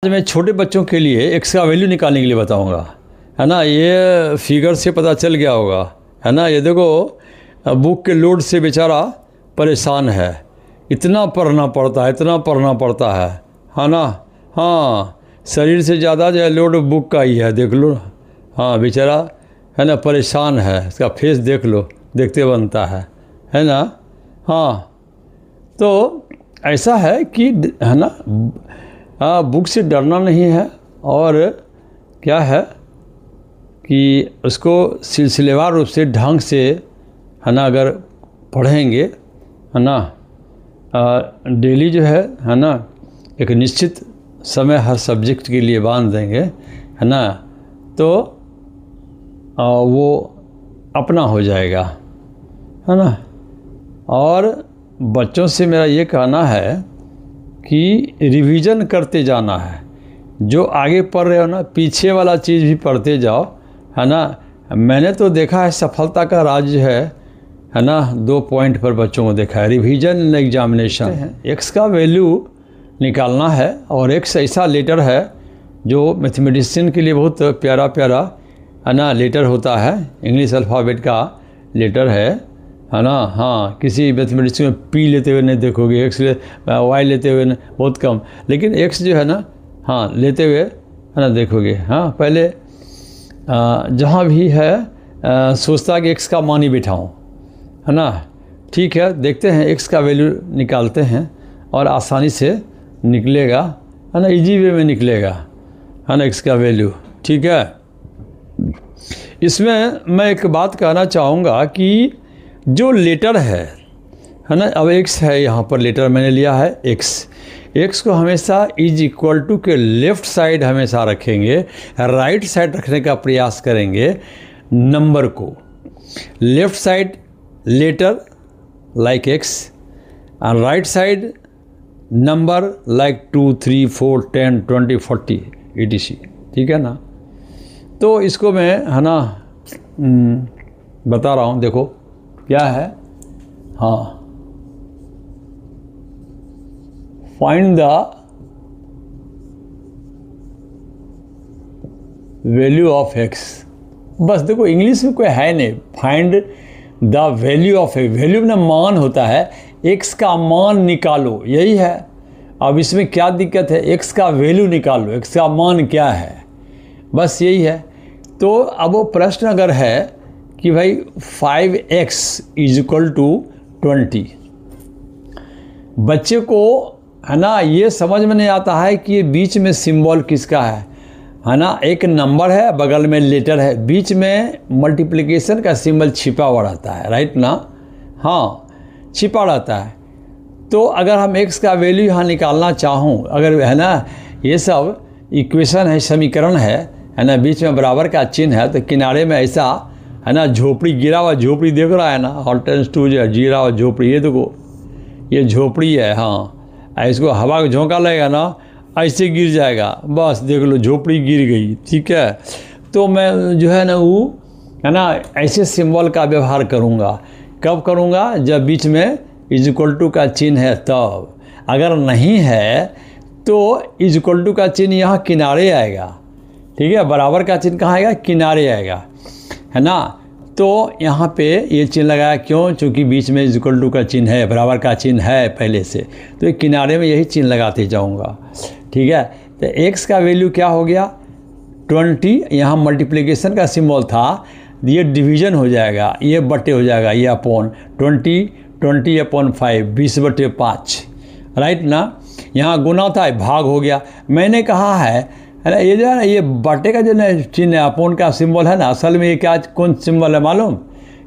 मैं छोटे बच्चों के लिए एक्स का वैल्यू निकालने के लिए बताऊंगा, है ना। ये फिगर से पता चल गया होगा, है ना। ये देखो बुक के लोड से बेचारा परेशान है, इतना पढ़ना पड़ता है, इतना पढ़ना पड़ता है ना। हाँ, शरीर से ज़्यादा जो है लोड बुक का ही है, देख लो। हाँ बेचारा, है ना, परेशान है। इसका फेस देख लो, देखते बनता है ना। हाँ, तो ऐसा है कि, है ना, बुक से डरना नहीं है। और क्या है कि उसको सिलसिलेवार रूप से ढंग से, है ना, अगर पढ़ेंगे, है ना, डेली जो है ना, एक निश्चित समय हर सब्जेक्ट के लिए बांध देंगे, है ना, तो वो अपना हो जाएगा, है ना। और बच्चों से मेरा ये कहना है कि रिवीजन करते जाना है। जो आगे पढ़ रहे हो ना, पीछे वाला चीज़ भी पढ़ते जाओ, है ना। मैंने तो देखा है सफलता का राज है ना, 2 पॉइंट पर बच्चों को देखा है, रिवीजन एग्जामिनेशन। एक्स का वैल्यू निकालना है, और एक्स ऐसा लेटर है जो मैथमेटिशियन के लिए बहुत प्यारा प्यारा, है ना, लेटर होता है। इंग्लिश अल्फ़ाबेट का लेटर है ना। हाँ, किसी मैथमेटिशियन में पी लेते हुए नहीं देखोगे, एक्स वाई लेते हुए बहुत कम, लेकिन एक्स जो है ना, हाँ, लेते हुए, है ना, देखोगे। हाँ, पहले जहाँ भी है सोचता कि एक्स का मान ही बिठाऊँ, है ना। ठीक है, देखते हैं, एक्स का वैल्यू निकालते हैं और आसानी से निकलेगा, है ना, इजी वे में निकलेगा, है ना, एक्स का वैल्यू। ठीक है, इसमें मैं एक बात कहना चाहूँगा कि जो लेटर है ना, अब एक्स है, यहाँ पर लेटर मैंने लिया है एक्स को हमेशा इज इक्वल टू के लेफ़्ट साइड हमेशा रखेंगे, राइट साइड रखने का प्रयास करेंगे। नंबर को left side letter like x, और right side number like 2, 3, 4, 10, 20, 40 etc। ठीक है ना। तो इसको मैं, है ना, बता रहा हूँ, देखो क्या है। हाँ, find the value of x. बस देखो, इंग्लिश में कोई है नहीं, find the value of x. Value में मान होता है, एक्स का मान निकालो, यही है। अब इसमें क्या दिक्कत है, एक्स का वैल्यू निकालो, एक्स का मान क्या है, बस यही है। तो अब वो प्रश्न अगर है कि भाई 5x इज इक्वल टू 20, बच्चे को, है ना, ये समझ में नहीं आता है कि ये बीच में सिंबल किसका है ना। एक नंबर है, बगल में लेटर है, बीच में मल्टीप्लिकेशन का सिंबल छिपा हुआ रहता है, राइट ना। हाँ, छिपा रहता है। तो अगर हम x का वैल्यू यहाँ निकालना चाहूँ, अगर, है ना, ये सब इक्वेशन है, समीकरण है ना, बीच में बराबर का चिन्ह है, तो किनारे में ऐसा, है ना, झोपड़ी, गिरा हुआ झोपड़ी देख रहा है ना, हॉल्टेंस टू जो है, गिरा हुआ झोपड़ी, ये देखो, ये झोपड़ी है। हाँ, इसको हवा का झोंका लगेगा ना, ऐसे गिर जाएगा, बस देख लो, झोपड़ी गिर गई। ठीक है, तो मैं जो है ना, वो, है ना, ऐसे सिंबल का व्यवहार करूँगा। कब करूँगा, जब बीच में इज इक्वल टू का चिन्ह है तब। अगर नहीं है तो इज इक्वल टू का चिन्ह यहाँ किनारे आएगा। ठीक है, बराबर का चिन्ह कहाँ आएगा, किनारे आएगा, है ना। तो यहाँ पे ये चिन्ह लगाया, क्यों, चूँकि बीच में इज इक्वल टू का चिन्ह है, बराबर का चिन्ह है पहले से, तो एक किनारे में यही चिन्ह लगाते जाऊँगा। ठीक है, तो x का वैल्यू क्या हो गया, 20। यहाँ मल्टीप्लिकेशन का सिंबल था, ये डिवीजन हो जाएगा, ये बटे हो जाएगा, ये अपॉन 20 अपॉन 5, 20/5, राइट ना। यहाँ गुना था, भाग हो गया। मैंने कहा है ना, ये जो है ना, ये बटे का जो चिन्ह है, अपॉन का सिंबल है ना, असल में ये क्या, कौन सिंबल है मालूम,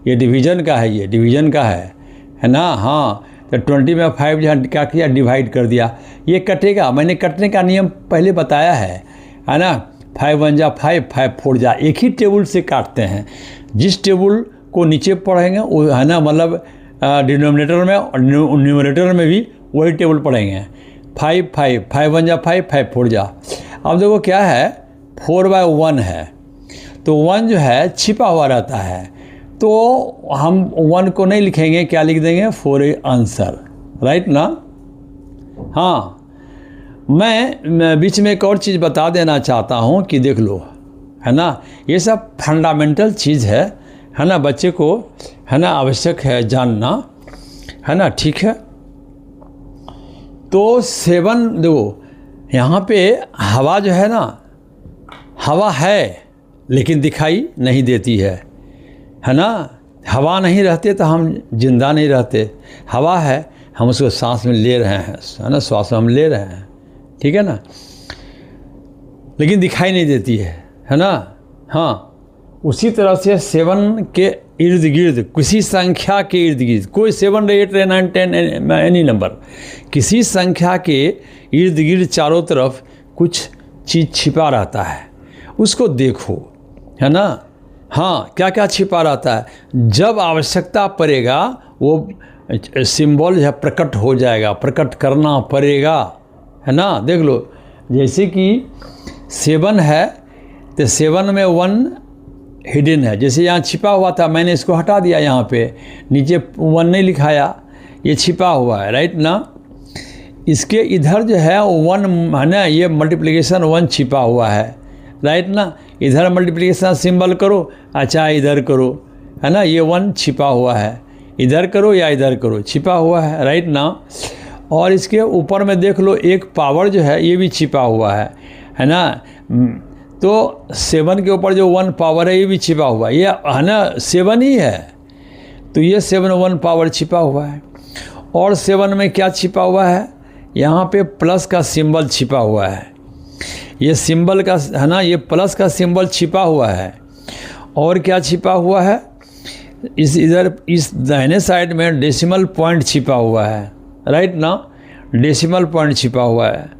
ये डिवीजन का है, ये डिवीजन का है ना। हाँ, तो 20 में 5 जो क्या किया, डिवाइड कर दिया, ये कटेगा। मैंने कटने का नियम पहले बताया है ना। 5 1 जा 5, 5 4 जा, एक ही टेबल से काटते हैं। जिस टेबल को नीचे पढ़ेंगे वो, है ना, मतलब डिनोमिनेटर में और न्यूमरेटर में भी वही टेबल पढ़ेंगे। 5 5, 5 1 जा 5, 5 4 जा। अब देखो क्या है, 4/1 है, तो 1 जो है छिपा हुआ रहता है, तो हम 1 को नहीं लिखेंगे, क्या लिख देंगे, 4 आंसर, राइट ना। हाँ, मैं बीच में एक और चीज़ बता देना चाहता हूँ कि देख लो, है ना, ये सब फंडामेंटल चीज़ है ना, बच्चे को है ना आवश्यक है जानना, है ना, ठीक है। तो सेवन देखो, यहाँ पे हवा जो है ना, हवा है लेकिन दिखाई नहीं देती है ना। हवा नहीं रहते तो हम जिंदा नहीं रहते, हवा है, हम उसको सांस में ले रहे हैं, है ना, श्वास में हम ले रहे हैं, ठीक है ना, लेकिन दिखाई नहीं देती है ना। हाँ, उसी तरह से 7 के इर्द गिर्द, किसी संख्या के इर्द गिर्द, कोई 7, 8, 9, 10 एनी नंबर, किसी संख्या के इर्द गिर्द चारों तरफ कुछ चीज़ छिपा रहता है, उसको देखो, है ना। हाँ, क्या क्या छिपा रहता है, जब आवश्यकता पड़ेगा वो सिंबल जो है प्रकट हो जाएगा, प्रकट करना पड़ेगा, है ना। देख लो, जैसे कि 7 है तो 7 में 1 हिडन है, जैसे यहाँ छिपा हुआ था, मैंने इसको हटा दिया, यहाँ पे नीचे 1 नहीं लिखाया, ये छिपा हुआ है, राइट ना। इसके इधर जो है 1 है ना, ये मल्टीप्लिकेशन 1 छिपा हुआ है, राइट ना। इधर मल्टीप्लिकेशन सिंबल करो, अच्छा इधर करो, है ना, ये 1 छिपा हुआ है, इधर करो या इधर करो, छिपा हुआ है, राइट ना। और इसके ऊपर में देख लो, एक पावर जो है ये भी छिपा हुआ है ना। तो 7 के ऊपर जो 1 पावर है ये भी छिपा हुआ है, ये है ना 7 ही है, तो ये 7 1 पावर छिपा हुआ है। और 7 में क्या छिपा हुआ है, यहाँ पे प्लस का सिंबल छिपा हुआ है, ये सिंबल का है ना, ये प्लस का सिंबल छिपा हुआ है। और क्या छिपा हुआ है, इस इधर इस दाहिने साइड में डेसिमल पॉइंट छिपा हुआ है, राइट ना, डेसिमल पॉइंट छिपा हुआ है।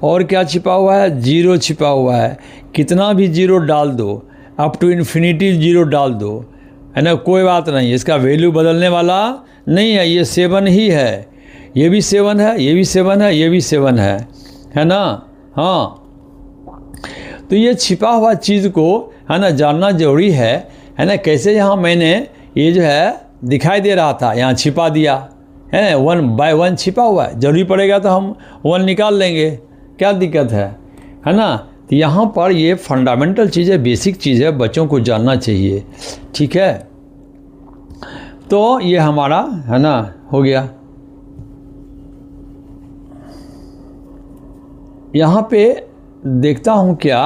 और क्या छिपा हुआ है, 0 छिपा हुआ है, कितना भी 0 डाल दो, अप टू इन्फिनिटी 0 डाल दो, है ना, कोई बात नहीं, इसका वैल्यू बदलने वाला नहीं है, ये 7 ही है, ये भी 7 है, ये भी 7 है, ये भी 7 है ना। हाँ, तो ये छिपा हुआ चीज़ को है ना जानना जरूरी है ना। कैसे यहाँ मैंने ये जो है दिखाई दे रहा था, यहाँ छिपा दिया है, 1 बाय 1 छिपा हुआ है, जरूरी पड़ेगा तो हम 1 निकाल लेंगे, क्या दिक्कत है ना। तो यहाँ पर ये फंडामेंटल चीज़ है, बेसिक चीज़ है, बच्चों को जानना चाहिए, ठीक है। तो ये हमारा है ना हो गया। यहाँ पे देखता हूँ क्या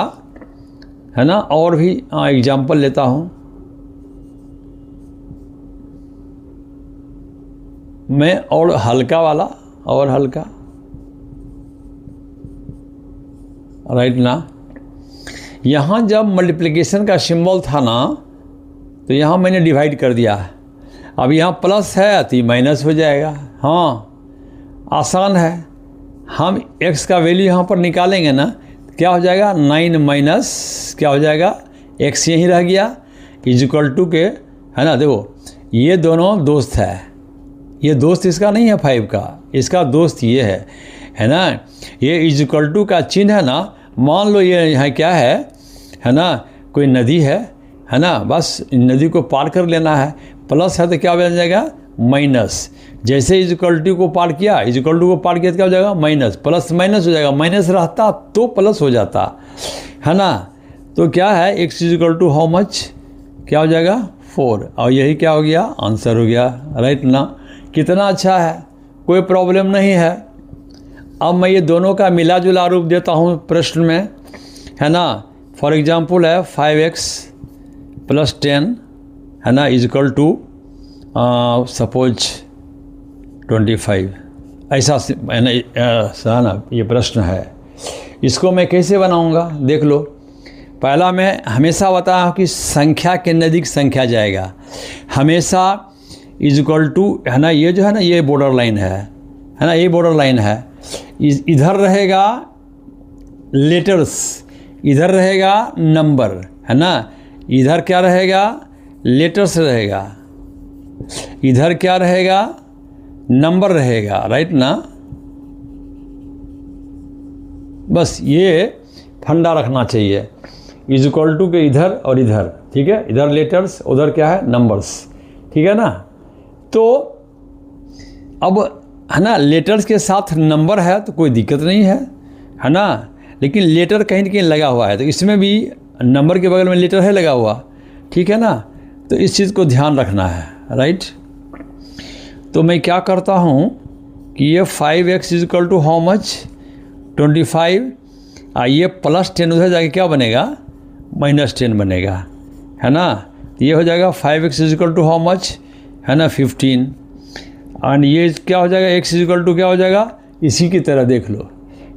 है ना, और भी एग्जाम्पल लेता हूँ मैं, और हल्का वाला, और हल्का, राइट ना। यहाँ जब मल्टीप्लिकेशन का सिंबल था ना, तो यहाँ मैंने डिवाइड कर दिया, अब यहाँ प्लस है तो माइनस हो जाएगा। हाँ, आसान है, हम x का वैल्यू यहाँ पर निकालेंगे ना, क्या हो जाएगा, 9 माइनस क्या हो जाएगा, x यहीं रह गया, इक्वल टू के, है ना। देखो, ये दोनों दोस्त है, ये दोस्त इसका नहीं है 5 का, इसका दोस्त ये है ना। ये इक्वल टू का चिन्ह है ना, मान लो ये यहाँ क्या है ना, कोई नदी है ना, बस नदी को पार कर लेना है, प्लस है तो क्या बन जाएगा, माइनस। जैसे इक्वल टू को पार किया, इक्वल टू को पार किया तो क्या हो जाएगा, माइनस, प्लस माइनस हो जाएगा, माइनस रहता तो प्लस हो जाता, है ना। तो क्या है, x equal to how much, क्या हो जाएगा, 4, और यही क्या हो गया, आंसर हो गया, राइट ना। कितना अच्छा है, कोई प्रॉब्लम नहीं है। अब मैं ये दोनों का मिला जुला रूप देता हूँ प्रश्न में, है ना। फॉर एग्जांपल है 5x + 10 है ना इक्वल टू सपोज 25, ऐसा है ना, ये प्रश्न है। इसको मैं कैसे बनाऊंगा, देख लो। पहला मैं हमेशा बताया हूँ कि संख्या के नज़दीक संख्या जाएगा, हमेशा इक्वल टू, है ना, ये जो है ना, ये बॉर्डर लाइन है ना, ये बॉर्डर लाइन है, इधर रहेगा लेटर्स, इधर रहेगा नंबर, है ना, इधर क्या रहेगा, लेटर्स रहेगा, इधर क्या रहेगा, नंबर रहेगा, राइट ना। बस ये फंडा रखना चाहिए, इक्वल टू के इधर और इधर, ठीक है, इधर लेटर्स, उधर क्या है, नंबर्स, ठीक है ना। तो अब है ना, लेटर्स के साथ नंबर है तो कोई दिक्कत नहीं है, है ना, लेकिन लेटर कहीं ना कहीं लगा हुआ है, तो इसमें भी नंबर के बगल में लेटर है लगा हुआ, ठीक है ना। तो इस चीज़ को ध्यान रखना है, राइट। तो मैं क्या करता हूँ कि ये 5x equal to how much 25, ये प्लस 10 उधर जाके क्या बनेगा -10 बनेगा, है ना। ये हो जाएगा 5x equal to how much, है ना 15, एंड ये क्या हो जाएगा x इक्वल टू क्या हो जाएगा, इसी की तरह देख लो,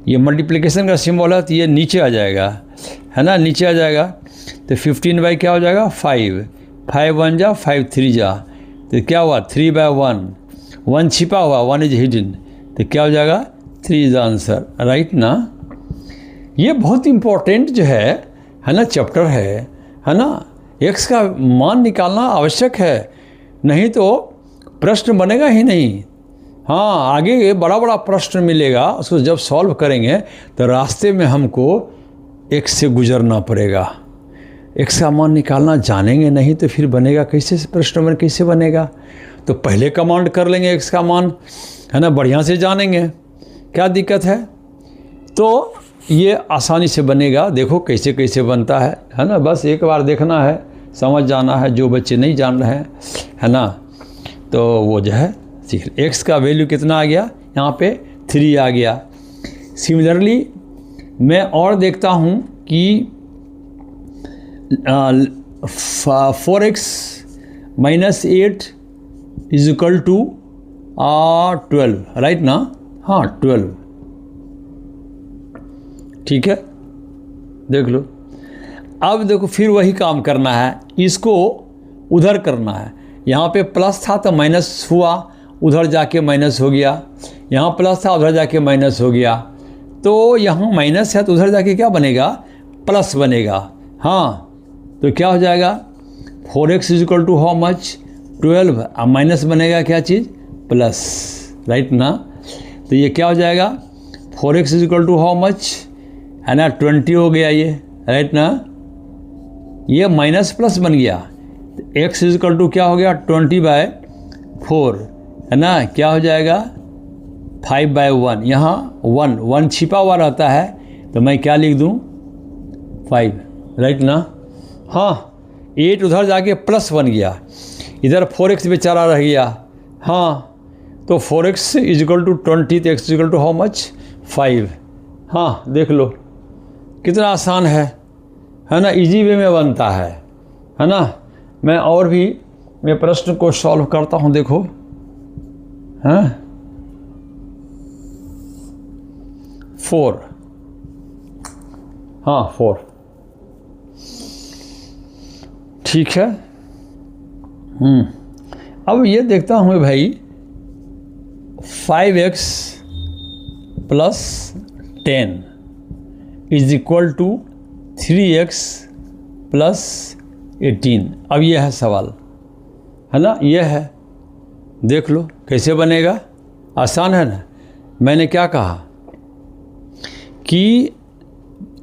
ये मल्टीप्लिकेशन का सिंबल है तो ये नीचे आ जाएगा, है ना, नीचे आ जाएगा। तो 15 बाई क्या हो जाएगा 5, 5 1 जा 5 3 जा, तो क्या हुआ 3 बाई 1, 1 छिपा हुआ, 1 इज हिडन, तो क्या हो जाएगा 3 इज आंसर, राइट ना। ये बहुत इम्पोर्टेंट जो है ना चैप्टर है ना। x का मान निकालना आवश्यक है, नहीं तो प्रश्न बनेगा ही नहीं। हाँ, आगे बड़ा बड़ा प्रश्न मिलेगा, उसको जब सॉल्व करेंगे तो रास्ते में हमको x से गुजरना पड़ेगा। x का मान निकालना जानेंगे नहीं तो फिर बनेगा कैसे, प्रश्न में कैसे बनेगा। तो पहले कमांड कर लेंगे x का मान, है ना, बढ़िया से जानेंगे, क्या दिक्कत है। तो ये आसानी से बनेगा, देखो कैसे कैसे बनता है ना। बस एक बार देखना है, समझ जाना है, जो बच्चे नहीं जान रहे हैं, है ना, तो वो जो है सीख। x का वैल्यू कितना आ गया, यहाँ पे 3 आ गया। सिमिलरली मैं और देखता हूँ कि 4x - 8 is equal to 12, right ना। हाँ 12, ठीक है, देख लो। अब देखो फिर वही काम करना है, इसको उधर करना है। यहाँ पे प्लस था तो माइनस हुआ, उधर जाके माइनस हो गया, यहाँ प्लस था उधर जाके माइनस हो गया। तो यहाँ माइनस है तो उधर जाके क्या बनेगा, प्लस बनेगा। हाँ, तो क्या हो जाएगा 4x is equal to how much 12, अब माइनस बनेगा क्या चीज़, प्लस, राइट ना। तो ये क्या हो जाएगा 4x is equal to how much, है ना 20 हो गया ये, राइट ना। ये माइनस प्लस बन गया, तो x इज इक्वल टू क्या हो गया 20/4, है ना। क्या हो जाएगा 5/1, यहाँ 1 छिपा हुआ रहता है तो मैं क्या लिख दूँ 5, राइट ना। हाँ, 8 उधर जाके प्लस बन गया, इधर 4x बेचारा रह गया। हाँ, तो 4x इज इक्वल टू 20, तो x is equal to how much 5। हाँ, देख लो कितना आसान है ना, इजी वे में बनता है ना। मैं और भी मैं प्रश्न को सॉल्व करता हूँ, देखो, हाँ 4, हाँ 4, ठीक है। अब ये देखता हूँ भाई 5x plus 10 is equal to 3x plus 18। अब ये है सवाल, है ना, ये है, देख लो कैसे बनेगा, आसान है ना। मैंने क्या कहा कि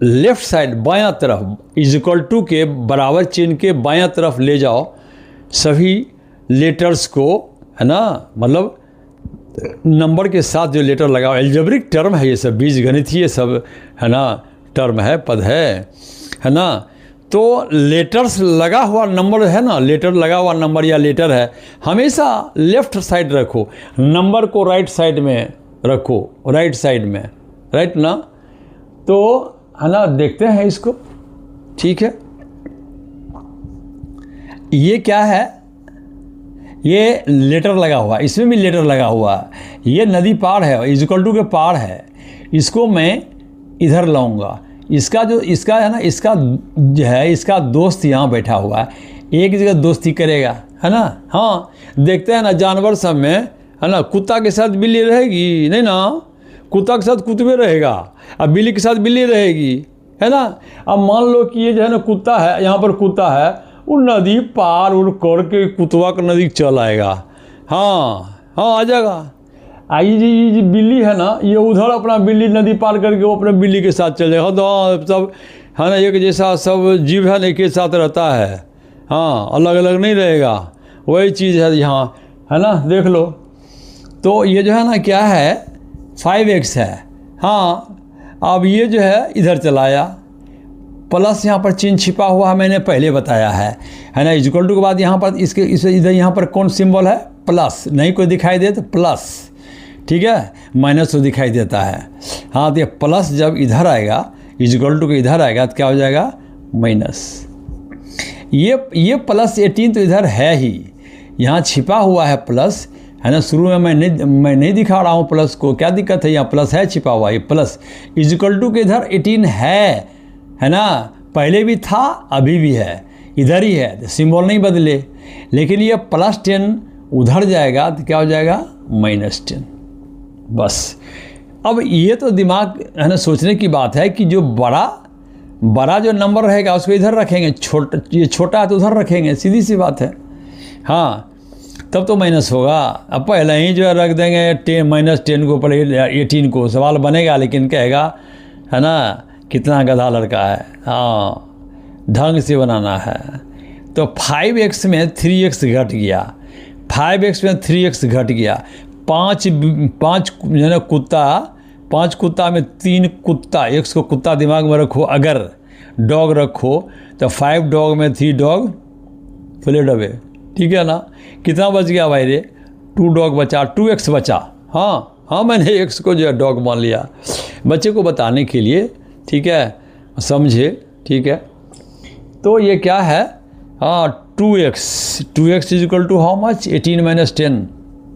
लेफ़्ट साइड बायां तरफ इज इक्वल टू के बराबर चिन्ह के बायां तरफ ले जाओ सभी लेटर्स को, है ना, मतलब नंबर के साथ जो लेटर लगाओ। एल्जेब्रिक टर्म है ये सब, बीजगणितीय सब, है ना, टर्म है, पद है ना। तो लेटर्स लगा हुआ नंबर है ना, लेटर लगा हुआ नंबर या लेटर है, हमेशा लेफ़्ट साइड रखो, नंबर को राइट साइड में रखो, राइट साइड में, राइट ना। तो है ना, देखते हैं इसको, ठीक है। ये क्या है, ये लेटर लगा हुआ, इसमें भी लेटर लगा हुआ, ये नदी पार है, इज इक्वल टू के पार है, इसको मैं इधर लाऊंगा। इसका जो इसका है ना, इसका जो है, इसका दोस्त यहाँ बैठा हुआ है, एक जगह दोस्ती करेगा, है ना। हाँ, देखते हैं ना जानवर सब में, है ना, कुत्ता के साथ बिल्ली रहेगी नहीं ना, कुत्ता के साथ कुत्ते रहेगा, अब बिल्ली के साथ बिल्ली रहेगी, है ना। अब मान लो कि ये जो है ना कुत्ता है, यहाँ पर कुत्ता है, वो नदी पार उड़ करके कुतवा का नदी चल आएगा। हाँ आ जाएगा। आई जी बिल्ली है ना, ये उधर अपना बिल्ली नदी पार करके वो अपने बिल्ली के साथ चल जाएगा। तो सब है ना एक जैसा सब जीव है ना, एक ही साथ रहता है, हाँ अलग अलग नहीं रहेगा, वही चीज़ है यहाँ, है ना, देख लो। तो ये जो है ना क्या है 5x है, हाँ अब ये जो है इधर चला आया, प्लस यहाँ पर चिन्ह छिपा हुआ है, मैंने पहले बताया है ना। इक्वल टू के बाद यहाँ पर इसके इधर यहाँ पर कौन सिंबल है? प्लस। नहीं कोई दिखाई दे तो प्लस, ठीक है, माइनस तो दिखाई देता है। हाँ, तो ये प्लस जब इधर आएगा, इक्वल टू के इधर आएगा तो क्या हो जाएगा? माइनस। ये प्लस 18 तो इधर है ही, यहाँ छिपा हुआ है प्लस, है ना। शुरू में मैं नहीं दिखा रहा हूँ प्लस को, क्या दिक्कत है? यहाँ प्लस है छिपा हुआ, ये प्लस इक्वल टू के इधर 18 है ना। पहले भी था, अभी भी है, इधर ही है, सिंबल नहीं बदले। लेकिन ये +10 उधर जाएगा तो क्या हो जाएगा? -10। बस। अब ये तो दिमाग, है ना, सोचने की बात है कि जो बड़ा जो नंबर रहेगा उसको इधर रखेंगे, ये छोटा है तो उधर रखेंगे, सीधी सी बात है। हाँ, तब तो माइनस होगा। अब पहले ही जो है रख देंगे -10 को ऊपर 18 को, सवाल बनेगा लेकिन कहेगा, है ना, कितना गधा लड़का है। हाँ, ढंग से बनाना है। तो 5x में 3x घट गया, 5x में 3x घट गया। 5 जो है कुत्ता, 5 कुत्ता में 3 कुत्ता, x को कुत्ता दिमाग में रखो, अगर डॉग रखो तो 5 डॉग में 3 डॉग फ्लेट अवे, ठीक है ना। कितना बच गया भाई रे? 2 डॉग बचा, 2x बचा। हाँ, मैंने x को जो है डॉग मान लिया बच्चे को बताने के लिए, ठीक है, समझे, ठीक है। तो ये क्या है? हाँ, 2x equal to how much? 18 - 10,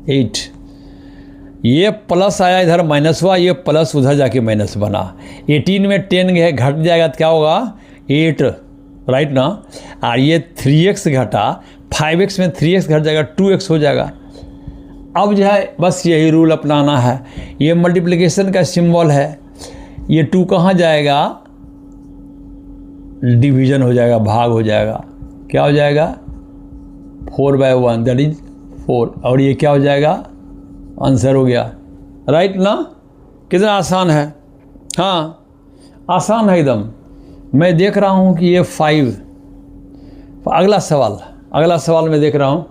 8। ये प्लस आया, इधर माइनस हुआ, ये प्लस उधर जाके माइनस बना। 18 में 10 घट जाएगा तो क्या होगा? 8, राइट ना। और ये 3x घटा, 5x में 3x घट जाएगा, 2x हो जाएगा। अब जो है बस यही रूल अपनाना है। ये मल्टीप्लिकेशन का सिंबल है, ये 2 कहाँ जाएगा? डिवीजन हो जाएगा, भाग हो जाएगा। क्या हो जाएगा? 4/1, दैट इज 4। और ये क्या हो जाएगा? आंसर हो गया, राइट ना। कितना आसान है। हाँ, आसान है एकदम। मैं देख रहा हूँ कि ये 5। अगला सवाल मैं देख रहा हूँ,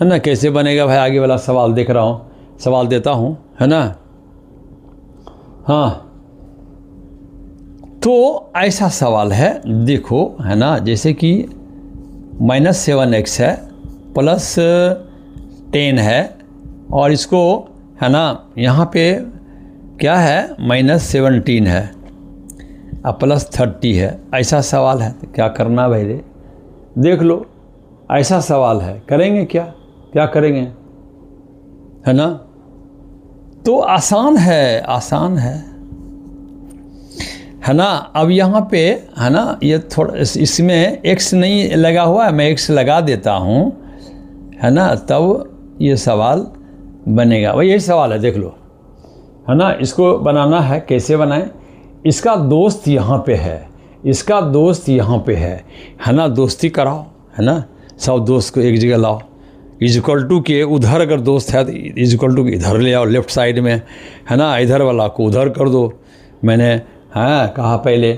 है ना, कैसे बनेगा भाई। आगे वाला सवाल देख रहा हूँ, सवाल देता हूँ, है ना। हाँ, तो ऐसा सवाल है, देखो, है ना, जैसे कि -7x है, +10 है, और इसको, है ना, यहाँ पे क्या है? -17 है, अब +30 है। ऐसा सवाल है तो क्या करना भाई रे? देख लो, ऐसा सवाल है, करेंगे क्या करेंगे, है ना। तो आसान है ना। अब यहाँ पे, है ना, ये थोड़ा इसमें x नहीं लगा हुआ है, मैं x लगा देता हूँ, है ना, तब ये सवाल बनेगा। वही यही सवाल है, देख लो, है ना। इसको बनाना है, कैसे बनाएं? इसका दोस्त यहाँ पे है, इसका दोस्त यहाँ पे है ना। दोस्ती कराओ, है ना, सब दोस्त को एक जगह लाओ। इक्वल टू के उधर अगर दोस्त है तो इक्वल टू के इधर ले आओ, लेफ्ट साइड में, है ना। इधर वाला को उधर कर दो, मैंने हाँ कहा पहले।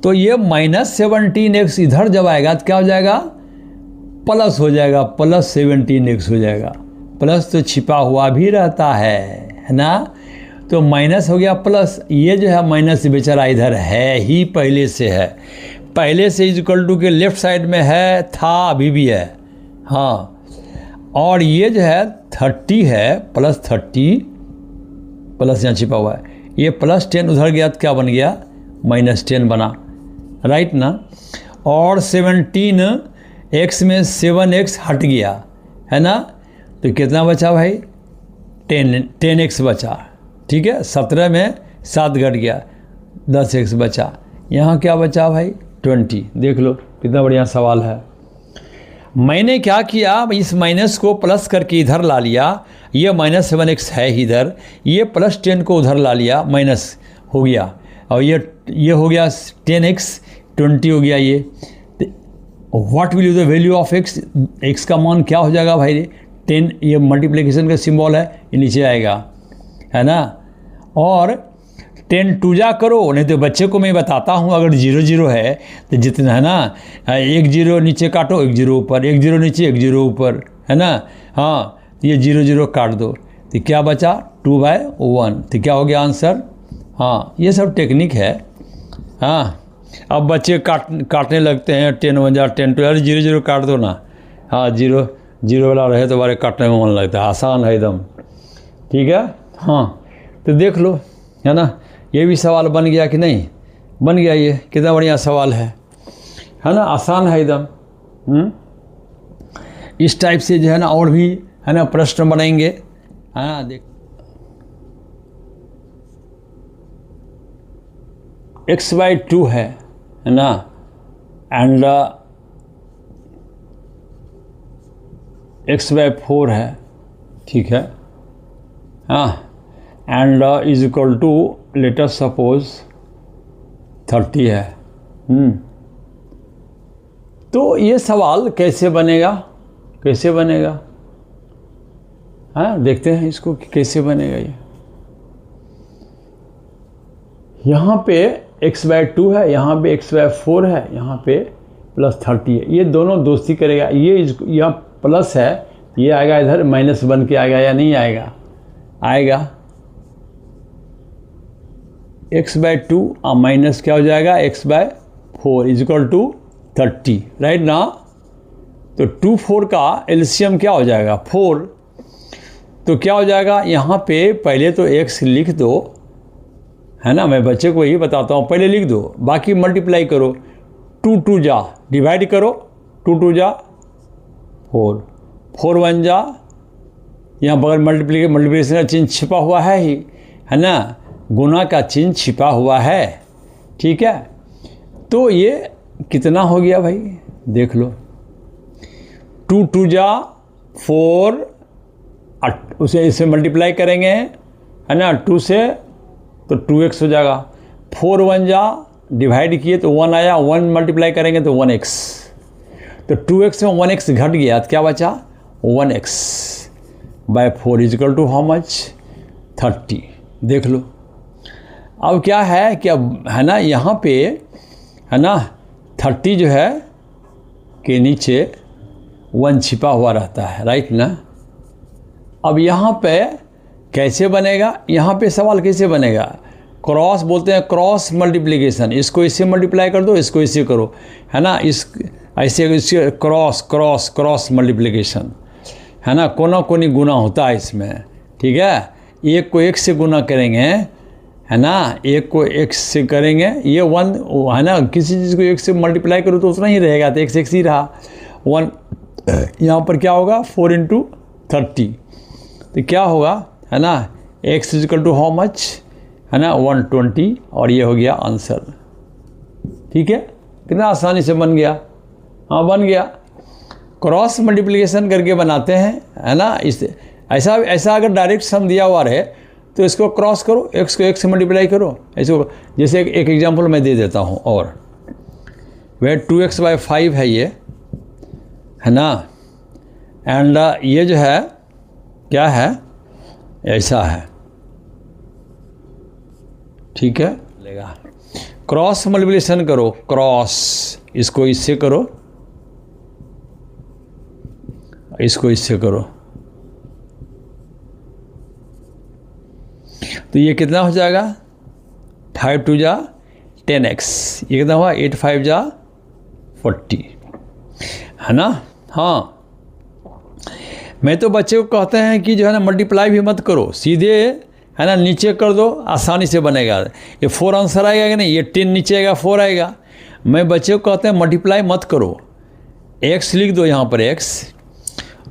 तो ये -17x इधर जब आएगा तो क्या हो जाएगा? प्लस हो जाएगा, +17x हो जाएगा। प्लस तो छिपा हुआ भी रहता है ना। तो माइनस हो गया प्लस, ये जो है माइनस बेचारा इधर है ही, पहले से है, पहले से इक्वल टू के लेफ्ट साइड में है, था, अभी भी है। हाँ, और ये जो है 30 है, +30, प्लस यहाँ छिपा हुआ है, ये +10 उधर गया तो क्या बन गया? -10 बना, राइट ना। और 17x में 7x हट गया, है ना। तो कितना बचा भाई? 10x बचा, ठीक है। 17 में 7 घट गया, 10x बचा। यहाँ क्या बचा भाई? 20। देख लो कितना बढ़िया सवाल है। मैंने क्या किया, इस माइनस को प्लस करके इधर ला लिया, ये -7x है इधर, ये +10 को उधर ला लिया, माइनस हो गया, और ये हो गया 10x, 20 हो गया ये। What will you the value of x का मान क्या हो जाएगा भाई? 10, ये मल्टीप्लिकेशन का सिंबल है, ये नीचे आएगा, है ना। और 10 2 जा करो, नहीं तो बच्चे को मैं बताता हूँ, अगर 0 0 है तो जितना, है ना, 1 0 नीचे काटो, 1 0 ऊपर, 1 0 नीचे, 1 0 ऊपर, है ना। हाँ, ये 0 0 काट दो, तो क्या बचा? 2/1। तो क्या हो गया आंसर? हाँ, ये सब टेक्निक है। हाँ, अब बच्चे काटने लगते हैं 10 1 जा 10 2, अरे 0 0 काट दो ना। हाँ, 0 0 वाला रहे तो बारे काटने में मन लगता है, आसान है एकदम। ठीक है। हाँ, तो देख लो, है ना, ये भी सवाल बन गया कि नहीं? बन गया। ये कितना बढ़िया सवाल है ना, आसान है एकदम। इस टाइप से जो है ना और भी है ना प्रश्न बनाएंगे, है ना। देख, x/2 है ना, एंड x/4 है, ठीक है। हाँ, and is equal to let us suppose 30 है। तो ये सवाल कैसे बनेगा, कैसे बनेगा? हाँ, देखते हैं इसको कि कैसे बनेगा ये। यहाँ पे x/2 है, यहाँ पे x/4 है, यहाँ पे +30 है। ये दोनों दोस्ती करेगा। ये यहाँ प्लस है, ये आएगा इधर माइनस बन के आएगा या नहीं आएगा? आएगा। x/2 और माइनस क्या हो जाएगा? x/4 is equal to 30, right ना। तो 2 4 का एलसीएम क्या हो जाएगा? 4। तो क्या हो जाएगा यहाँ पे? पहले तो x लिख दो, है ना। मैं बच्चे को यही बताता हूँ, पहले लिख दो, बाकी मल्टीप्लाई करो। 2 2 जा डिवाइड करो, 2 2 जा 4, 4 1 जा, यहाँ बगल मल्टीप्लिकेशन का चिन्ह छिपा हुआ है ही, है ना, गुना का चिन्ह छिपा हुआ है, ठीक है। तो ये कितना हो गया भाई? देख लो, 2 2 जा 4, उसे इसे मल्टीप्लाई करेंगे, है ना, 2 से तो 2x हो जाएगा। 4 1 जा डिवाइड किए तो 1 आया, 1 मल्टीप्लाई करेंगे तो 1x। तो 2x में 1x घट गया तो क्या बचा? 1x/4 is equal to how much? 30। देख लो। अब क्या है कि अब है ना यहाँ पे, है ना, 30 जो है के नीचे 1 छिपा हुआ रहता है, राइट ना। अब यहाँ पे कैसे बनेगा? यहाँ पे सवाल कैसे बनेगा? क्रॉस बोलते हैं, क्रॉस मल्टीप्लिकेशन। इसको इससे मल्टीप्लाई कर दो, इसको इससे करो, है ना। ऐसे इससे क्रॉस मल्टीप्लिकेशन, है ना। कोना कोनी गुना होता है इसमें, ठीक है। एक को एक से गुना करेंगे, है ना, एक को एक से करेंगे, ये 1, है ना। किसी चीज़ को एक से मल्टीप्लाई करो तो उतना ही रहेगा, तो x ही रहा 1। यहाँ पर क्या होगा? 4 × 30, तो क्या होगा, है ना, x is equal to how much, है ना, 120। और ये हो गया आंसर, ठीक है। कितना आसानी से बन गया। हाँ, बन गया। क्रॉस मल्टीप्लिकेशन करके बनाते हैं, है ना। इस ऐसा अगर डायरेक्ट सम दिया हुआ रहे तो इसको क्रॉस करो, x को x से मल्टीप्लाई करो। इसको जैसे एक एग्जांपल मैं दे देता हूँ, और वह 2x/5 है ये, है ना। एंड ये जो है क्या है? ऐसा है, ठीक है। लेगा क्रॉस मल्टीप्लिकेशन करो, क्रॉस, इसको इससे करो, इसको इससे करो, तो ये कितना हो जाएगा? 5 2 जा 10x, ये कितना हुआ? 8 5 जा 40, है ना। हाँ, मैं तो बच्चे को कहते हैं कि जो है ना मल्टीप्लाई भी मत करो, सीधे, है ना, नीचे कर दो, आसानी से बनेगा। ये 4 आंसर आएगा कि नहीं? ये 10 नीचे आएगा, 4 आएगा। मैं बच्चे को कहते हैं मल्टीप्लाई मत करो, x लिख दो यहाँ पर x,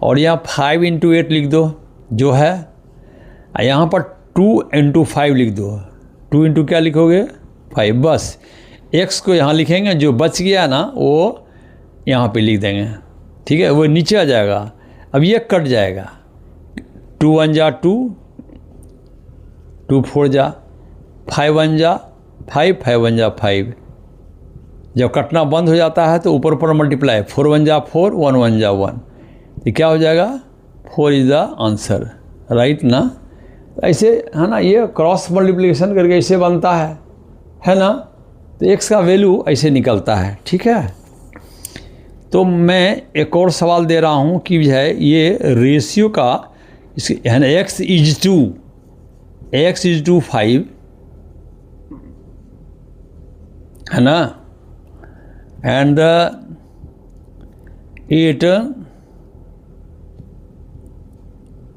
और यहाँ 5 × 8 लिख दो जो है, यहाँ पर 2 × 5 लिख दो। 2 × क्या लिखोगे? 5। बस x को यहाँ लिखेंगे, जो बच गया ना वो यहाँ पे लिख देंगे, ठीक है। वो नीचे आ जाएगा। अब ये कट जाएगा, 2 1 जा 2, 2 4 जा 5 1 जा 5, 5 1 जा 5। जब कटना बंद हो जाता है तो ऊपर ऊपर मल्टीप्लाई, 4 1 जा 4, 1 1 जा 1, ये क्या हो जाएगा? 4 इज द आंसर, राइट ना। ऐसे, है ना, ये क्रॉस मल्टीप्लिकेशन करके ऐसे बनता है ना। तो x का वैल्यू ऐसे निकलता है, ठीक है। तो मैं एक और सवाल दे रहा हूँ कि जो है ये रेशियो का, है ना, x इज टू 5, है ना, एंड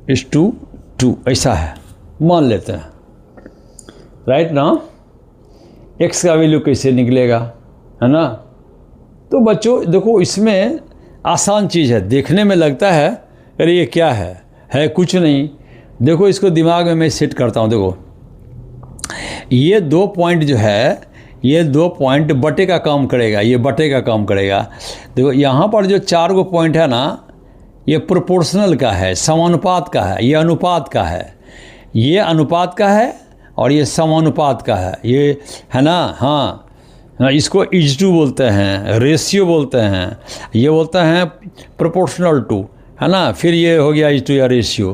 8:2 ऐसा है मान लेते हैं, राइट ना। x का वैल्यू कैसे निकलेगा, है ना। तो बच्चों देखो इसमें आसान चीज़ है, देखने में लगता है अरे ये क्या है कुछ नहीं। देखो इसको दिमाग में मैं सेट करता हूँ। देखो ये 2 पॉइंट जो है, ये 2 पॉइंट बटे का काम करेगा, ये बटे का काम करेगा। देखो यहाँ पर जो 4 गो पॉइंट है ना, ये प्रोपोर्शनल का है, समानुपात का है, ये अनुपात का है, ये अनुपात का है और ये समानुपात का है, ये है ना। हाँ, इसको इज2 बोलते हैं, रेशियो बोलते हैं, ये बोलते हैं प्रोपोर्शनल टू, है ना। फिर ये हो गया इज2 या रेशियो।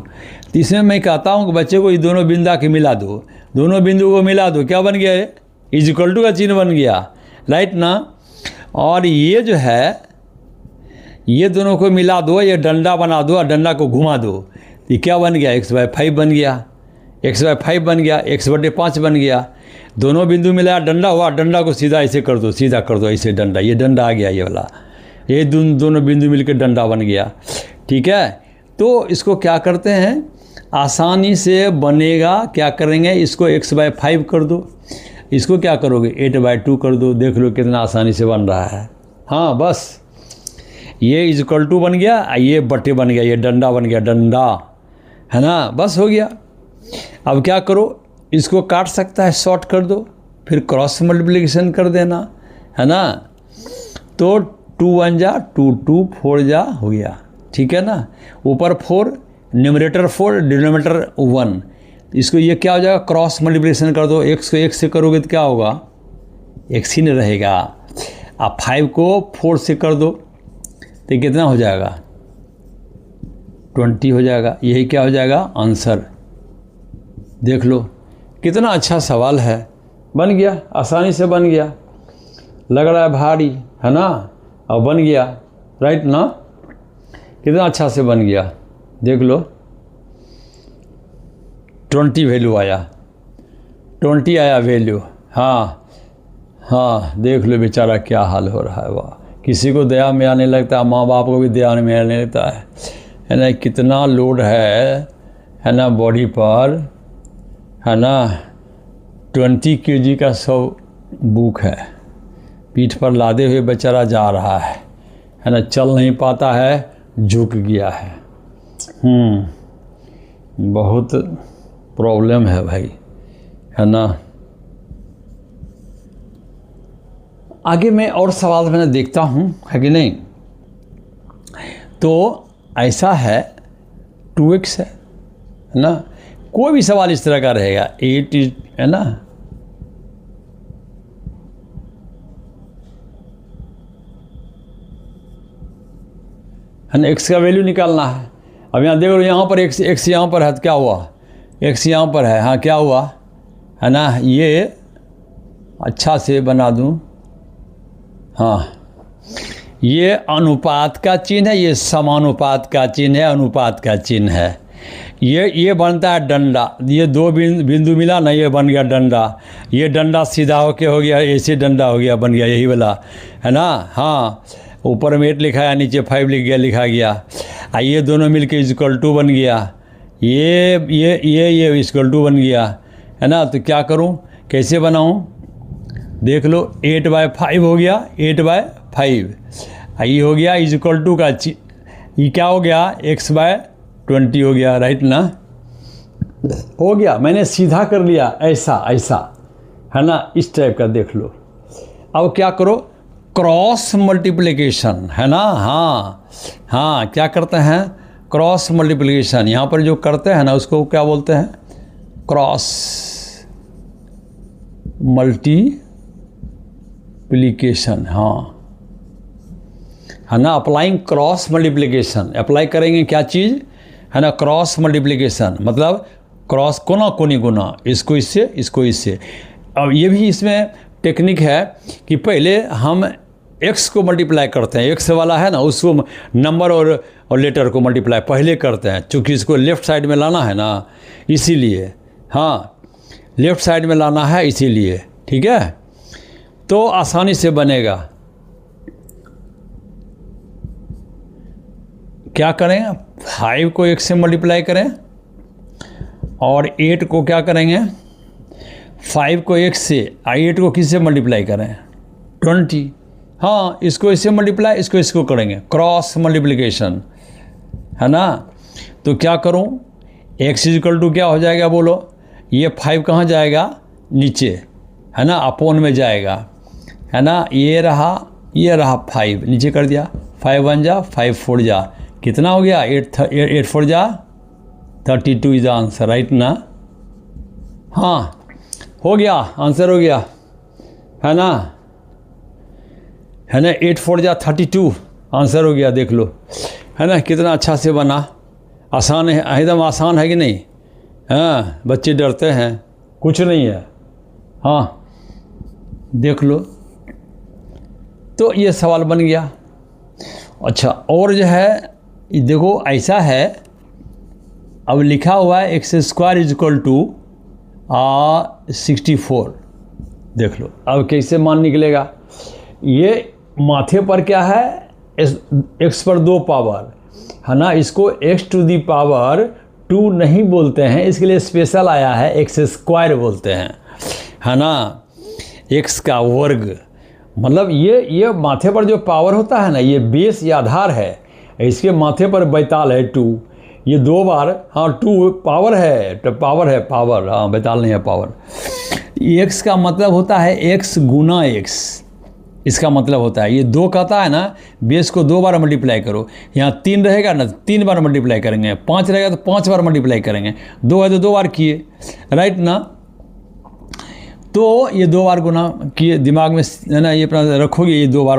तो इसमें मैं कहता हूँ कि बच्चे को ये दोनों बिंदु के मिला दो, दोनों बिंदु को मिला दो, क्या बन गया, इज इक्वल टू का चिन्ह बन गया, राइट ना। और ये जो है, ये दोनों को मिला दो, ये डंडा बना दो और डंडा को घुमा दो, ये क्या बन गया, x/5 बन गया, x/5 बन गया, x/5 बन गया। दोनों बिंदु मिलाया डंडा हुआ, डंडा को सीधा ऐसे कर दो, सीधा कर दो ऐसे डंडा, ये डंडा आ गया, ये वाला, ये दोनों बिंदु मिलकर डंडा बन गया, ठीक है। तो इसको क्या करते हैं, आसानी से बनेगा, क्या करेंगे, इसको x/5 कर दो, इसको क्या करोगे 8/2 कर दो। देख लो कितना आसानी से बन रहा है। हाँ बस ये इज इक्वल टू बन गया, ये बटे बन गया, ये डंडा बन गया, डंडा, है ना, बस हो गया। अब क्या करो, इसको काट सकता है, शॉर्ट कर दो, फिर क्रॉस मल्टीप्लिकेशन कर देना, है ना। तो 2 1 जा 2 2 4 जा हो गया, ठीक है ना। ऊपर 4, न्यूमरेटर 4, डिनोमिनेटर 1। इसको ये क्या हो जाएगा, क्रॉस मल्टीप्लिकेशन कर दो, x को x से करोगे तो क्या होगा, x ही नहीं रहेगा। अब 5 को 4 से कर दो तो कितना हो जाएगा, 20 हो जाएगा। यही क्या हो जाएगा आंसर। देख लो कितना अच्छा सवाल है, बन गया, आसानी से बन गया, लग रहा है भारी, है ना, अब बन गया, राइट ना। कितना अच्छा से बन गया, देख लो 20 वैल्यू आया, 20 आया वैल्यू। हाँ हाँ, देख लो बेचारा क्या हाल हो रहा है, वाह, किसी को दया में आने लगता है, माँ बाप को भी दया में आने लगता है ना। कितना लोड है ना बॉडी पर, है ना। 20 kg का 100 बुक है, पीठ पर लादे हुए बेचारा जा रहा है ना, चल नहीं पाता है, झुक गया है। बहुत प्रॉब्लम है भाई, है ना। आगे मैं और सवाल मैंने देखता हूँ, है कि नहीं। तो ऐसा है 2x है ना, कोई भी सवाल इस तरह का रहेगा, 8 है ना, x का वैल्यू निकालना है। अब यहाँ देखो, यहाँ पर x यहाँ पर है तो क्या हुआ, x यहाँ पर है, हाँ क्या हुआ, है ना। ये अच्छा से बना दूँ, हाँ ये अनुपात का चिन्ह है, ये समानुपात का चिन्ह है, अनुपात का चिन्ह है। ये बनता है डंडा, ये 2 बिंदु मिला ना, ये बन गया डंडा, ये डंडा सीधा होके हो गया, ऐसे डंडा हो गया, बन गया यही वाला, है ना। हाँ, ऊपर में 8 लिखा है, नीचे 5 लिखा गया। ये दोनों मिलके इक्वल टू बन गया, ये इक्वल टू बन गया, है ना। तो क्या करूं, कैसे बनाऊं, देख लो 8/5 हो गया, 8/5। ये हो गया इक्वल टू का, ये क्या हो गया, x/20 हो गया, राइट ना, हो गया। मैंने सीधा कर लिया, ऐसा है ना, इस टाइप का, देख लो। अब क्या करो, क्रॉस मल्टीप्लिकेशन, है ना। हाँ क्या करते हैं, क्रॉस मल्टीप्लिकेशन। यहाँ पर जो करते हैं ना, उसको क्या बोलते हैं, क्रॉस मल्टीप्लिकेशन। हाँ, है ना, अप्लाइंग क्रॉस मल्टीप्लिकेशन, अप्लाई करेंगे क्या चीज़, है ना, क्रॉस मल्टीप्लिकेशन, मतलब क्रॉस कोना कोनी गुना, इसको इससे, इसको इससे। अब ये भी इसमें टेक्निक है कि पहले हम x को मल्टीप्लाई करते हैं, x वाला है ना, उसको नंबर और लेटर को मल्टीप्लाई पहले करते हैं, चूँकि इसको लेफ़्ट साइड में लाना है ना, इसीलिए। हाँ, लेफ़्ट साइड में लाना है इसीलिए, ठीक है। तो आसानी से बनेगा। क्या करें, 5 को 1 से मल्टीप्लाई करें और 8 को क्या करेंगे, 5 को 1 से 8 को किससे मल्टीप्लाई करें, 20। हाँ, इसको इससे मल्टीप्लाई, इसको करेंगे, क्रॉस मल्टीप्लिकेशन, है ना। तो क्या करूं, x इक्वल टू क्या हो जाएगा बोलो, ये 5 कहाँ जाएगा, नीचे, है ना, अपोन में जाएगा, है ना। ये रहा 5 नीचे कर दिया, 5 1 जा 5 4 जा, कितना हो गया, 8 4 जा 32 इज आंसर, राइट ना। हाँ, हो गया, आंसर हो गया, है ना, 8 4 जा 32 आंसर हो गया, देख लो, है ना, कितना अच्छा से बना। आसान है, एकदम आसान है कि नहीं। हाँ, बच्चे डरते हैं, कुछ नहीं है। हाँ, देख लो, तो ये सवाल बन गया। अच्छा, और जो है देखो ऐसा है, अब लिखा हुआ है x² इज इक्वल टू 64। देख लो अब कैसे मान निकलेगा। ये माथे पर क्या है, x पर 2 पावर, है ना, इसको x टू दी पावर 2 नहीं बोलते हैं, इसके लिए स्पेशल आया है, x² बोलते हैं, है ना, x का वर्ग। मतलब ये माथे पर जो पावर होता है ना, ये बेस या आधार है, इसके माथे पर बैताल है 2, ये 2 बार, हाँ 2 पावर है, तो पावर है, पावर, हाँ बैताल नहीं है, पावर। x का मतलब होता है x गुना x, इसका मतलब होता है, ये 2 कहता है ना, बेस को 2 बार मल्टीप्लाई करो, यहाँ 3 रहेगा ना, 3 बार मल्टीप्लाई करेंगे, 5 रहेगा तो 5 बार मल्टीप्लाई करेंगे, 2 है तो 2 बार किए, राइट ना। तो ये 2 बार गुना किए, दिमाग में, है ना, ये अपना रखोगे, ये 2 बार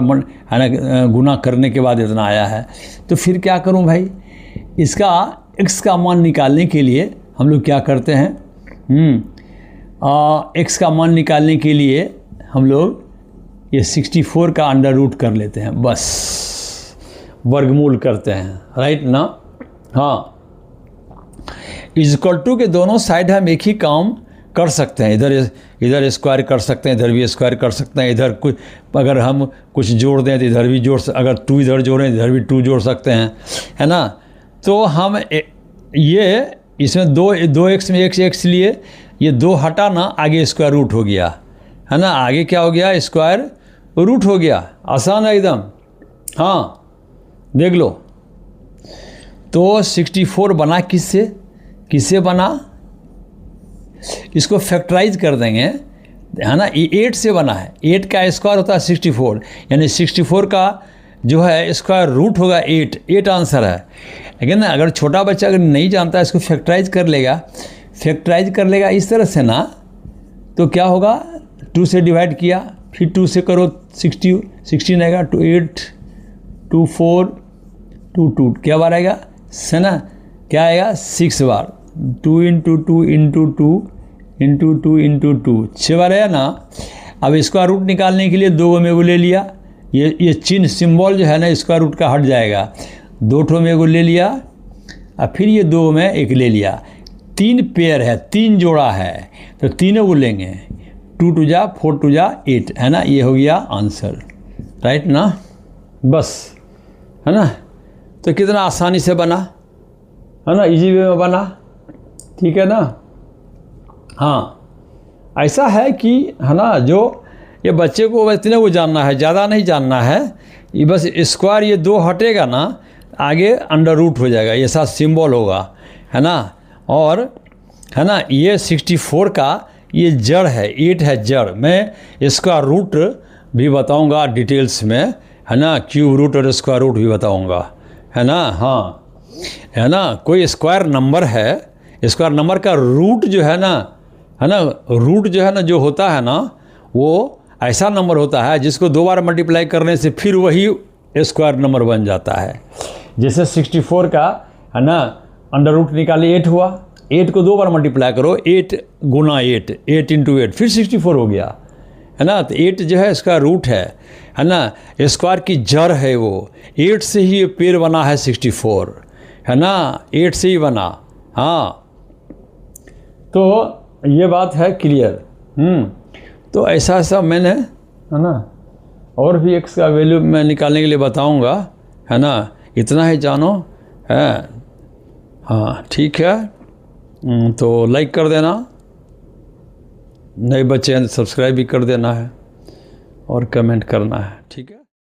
है ना, गुना करने के बाद इतना आया है। तो फिर क्या करूं भाई, इसका x का मान निकालने के लिए हम लोग क्या करते हैं, x का मान निकालने के लिए हम लोग ये 64 का अंडर रूट कर लेते हैं, बस वर्गमूल करते हैं, राइट ना। हाँ, इज इक्वल टू के दोनों साइड हम एक ही काम कर सकते हैं, इधर स्क्वायर कर सकते हैं, इधर भी स्क्वायर कर सकते हैं, इधर कुछ अगर हम कुछ जोड़ दें तो इधर भी जोड़, अगर 2 इधर जोड़ें इधर भी 2 जोड़ सकते हैं, है ना। तो हम ये इसमें 2x में x लिए, ये 2 हटा ना, आगे स्क्वायर रूट हो गया, है ना, आगे क्या हो गया, स्क्वायर रूट हो गया, आसान है एकदम। हाँ, देख लो, तो 64 बना किससे बना, इसको फैक्टराइज कर देंगे, है ना, ये 8 से बना है, 8 का स्क्वायर होता है 64, यानी 64 का जो है स्क्वायर रूट होगा 8 आंसर है। लेकिन अगर छोटा बच्चा अगर नहीं जानता है, इसको फैक्टराइज कर लेगा इस तरह से ना, तो क्या होगा, 2 से डिवाइड किया, फिर 2 से करो 16 आएगा, 2 8 2 4 2 2 क्या बार आएगा, है ना, क्या आएगा 6 बार, 2 इंटू 2 इंटू 2 इंटू 2 इंटू 2 6 बार है ना। अब इसका रूट निकालने के लिए 2 में वो ले लिया, ये चिन्ह सिंबल जो है ना स्क्वायर रूट का हट जाएगा, 2 ठो में वो ले लिया, और फिर ये 2 में 1 ले लिया, 3 पेयर है, 3 जोड़ा है, तो तीनों को लेंगे, 2 2 जा 4 2 जा 8, है ना, ये हो गया आंसर, राइट ना, बस, है ना। तो कितना आसानी से बना, है ना, इजी वे में बना, ठीक है ना। हाँ, ऐसा है कि, है ना, जो ये बच्चे को इतने को जानना है, ज़्यादा नहीं जानना है, ये बस स्क्वायर ये 2 हटेगा ना, आगे अंडर रूट हो जाएगा, ये साथ सिंबल होगा, है ना। और है ना, ये 64 का ये जड़ है, 8 है जड़, मैं इसका रूट भी बताऊंगा डिटेल्स में, है ना, क्यूब रूट और स्क्वायर रूट भी बताऊंगा, है ना। हाँ, है ना, कोई स्क्वायर नंबर है, स्क्वायर नंबर का रूट जो है ना, रूट जो है ना, जो होता है ना, वो ऐसा नंबर होता है जिसको 2 बार मल्टीप्लाई करने से फिर वही स्क्वायर नंबर बन जाता है। जैसे 64 का, है ना, अंडर रूट निकालिए 8 हुआ, 8 को 2 बार मल्टीप्लाई करो, 8 गुना 8 इंटू 8, फिर 64 हो गया, है ना। तो 8 जो है इसका रूट है ना, स्क्वायर की जड़ है, वो 8 से ही पेड़ बना है 64, है ना, 8 से ही बना। हाँ, तो ये बात है क्लियर। तो ऐसा मैंने है ना। और भी x का वैल्यू मैं निकालने के लिए बताऊंगा, है ना। इतना ही जानो है। हाँ ठीक है, तो लाइक कर देना, नए बच्चे हैं सब्सक्राइब भी कर देना है और कमेंट करना है, ठीक है।